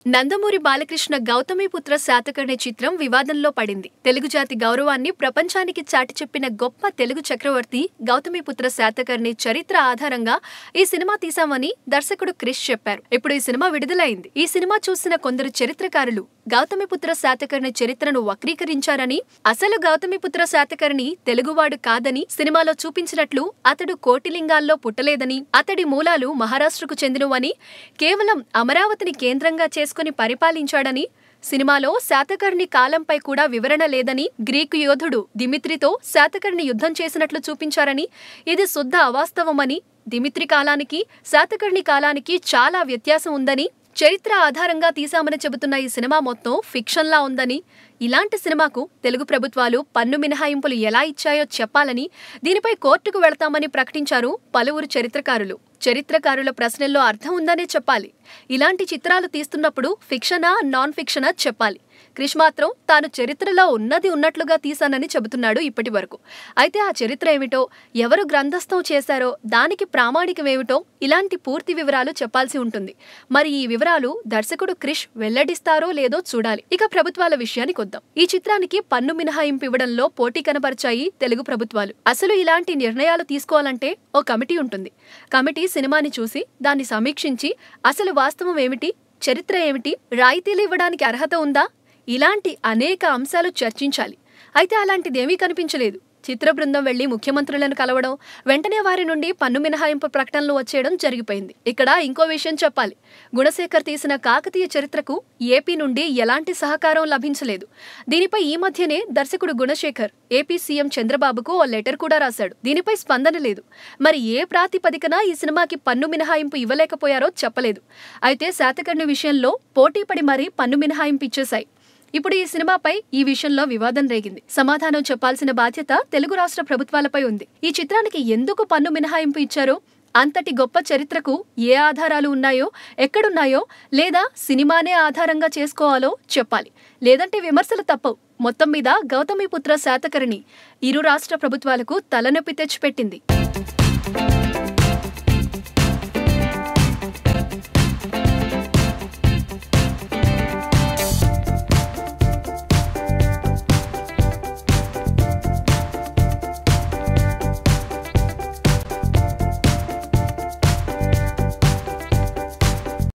నందమూరి బాలకృష్ణ గౌతమిపుత్ర శాతకర్ణి చిత్రం వివాదంలో పడింది. తెలుగు జాతి గౌరవాన్ని ప్రపంచానికి చాటి చెప్పిన గొప్ప తెలుగు చక్రవర్తి గౌతమిపుత్ర శాతకర్ణి చరిత్ర ఆధారంగా ఈ సినిమా తీశామని దర్శకుడు క్రిష్ చెప్పారు. ఇప్పుడు ఈ సినిమా విడుదలైంది. ఈ సినిమా చూసిన కొందరు చరిత్రకారులు గౌతమిపుత్ర శాతకర్ణి చరిత్రను వక్రీకరించారని, అసలు గౌతమిపుత్ర శాతకర్ణి తెలుగువాడు కాదని సినిమాలో చూపించినట్లు అతడు కోటిలింగాల్లో పుట్టలేదని, అతడి మూలాలు మహారాష్ట్రకు చెందినవని, కేవలం అమరావతిని కేంద్రంగా చేసుకుని పరిపాలించాడని, సినిమాలో శాతకర్ణి కాలంపై కూడా వివరణ లేదని, గ్రీకు యోధుడు దిమిత్రితో శాతకర్ణి యుద్ధం చేసినట్లు చూపించారని, ఇది శుద్ధ అవాస్తవమని, దిమిత్రి కాలానికి శాతకర్ణి కాలానికి చాలా వ్యత్యాసం ఉందని, చరిత్ర ఆధారంగా తీశామని చెబుతున్న ఈ సినిమా మొత్తం ఫిక్షన్లా ఉందని, ఇలాంటి సినిమాకు తెలుగు ప్రభుత్వాలు పన్ను మినహాయింపులు ఎలా ఇచ్చాయో చెప్పాలని, దీనిపై కోర్టుకు వెళతామని ప్రకటించారు పలువురు చరిత్రకారులు. చరిత్రకారుల ప్రశ్నల్లో అర్థం ఉందనే చెప్పాలి. ఇలాంటి చిత్రాలు తీస్తున్నప్పుడు ఫిక్షనా నాన్ ఫిక్షనా చెప్పాలి. క్రిష్ మాత్రం తాను చరిత్రలో ఉన్నది ఉన్నట్లుగా తీశానని చెబుతున్నాడు ఇప్పటి వరకు. అయితే ఆ చరిత్ర ఏమిటో, ఎవరు గ్రంథస్థం చేశారో, దానికి ప్రామాణికమేమిటో ఇలాంటి పూర్తి వివరాలు చెప్పాల్సి ఉంటుంది. మరి ఈ వివరాలు దర్శకుడు క్రిష్ వెల్లడిస్తారో లేదో చూడాలి. ఇక ప్రభుత్వాల విషయానికి వద్దాం. ఈ చిత్రానికి పన్ను మినహాయింపు ఇవ్వడంలో పోటీ కనబరిచాయి తెలుగు ప్రభుత్వాలు. అసలు ఇలాంటి నిర్ణయాలు తీసుకోవాలంటే ఓ కమిటీ ఉంటుంది. కమిటీ సినిమాని చూసి దాన్ని సమీక్షించి అసలు వాస్తవం ఏమిటి, చరిత్ర ఏమిటి, రాయితీలు ఇవ్వడానికి అర్హత ఉందా, ఇలాంటి అనేక అంశాలు చర్చించాలి. అయితే అలాంటిదేమీ కనిపించలేదు. చిత్ర బృందం వెళ్లి ముఖ్యమంత్రులను కలవడం, వెంటనే వారి నుండి పన్ను మినహాయింపు ప్రకటనలు వచ్చేయడం జరిగిపోయింది. ఇక్కడ ఇంకో విషయం చెప్పాలి. గుణశేఖర్ తీసిన కాకతీయ చరిత్రకు ఏపీ నుండి ఎలాంటి సహకారం లభించలేదు. దీనిపై ఈ మధ్యనే దర్శకుడు గుణశేఖర్ ఏపీ సీఎం చంద్రబాబుకు ఓ లెటర్ కూడా రాశాడు. దీనిపై స్పందన లేదు. మరి ఏ ప్రాతిపదికన ఈ సినిమాకి పన్ను మినహాయింపు ఇవ్వలేకపోయారో చెప్పలేదు. అయితే శాతకర్ణి విషయంలో పోటీపడి మరీ పన్ను మినహాయింపు ఇచ్చేశాయి. ఇప్పుడు ఈ సినిమాపై ఈ విషయంలో వివాదం రేగింది. సమాధానం చెప్పాల్సిన బాధ్యత తెలుగు రాష్ట్ర ప్రభుత్వాలపై ఉంది. ఈ చిత్రానికి ఎందుకు పన్ను మినహాయింపు ఇచ్చారో, అంతటి గొప్ప చరిత్రకు ఏ ఆధారాలు ఉన్నాయో, ఎక్కడున్నాయో, లేదా సినిమానే ఆధారంగా చేసుకోవాలో చెప్పాలి. లేదంటే విమర్శలు తప్పవు. మొత్తం మీద గౌతమిపుత్ర శాతకర్ణి ఇరు రాష్ట్ర ప్రభుత్వాలకు తలనొప్పి తెచ్చిపెట్టింది.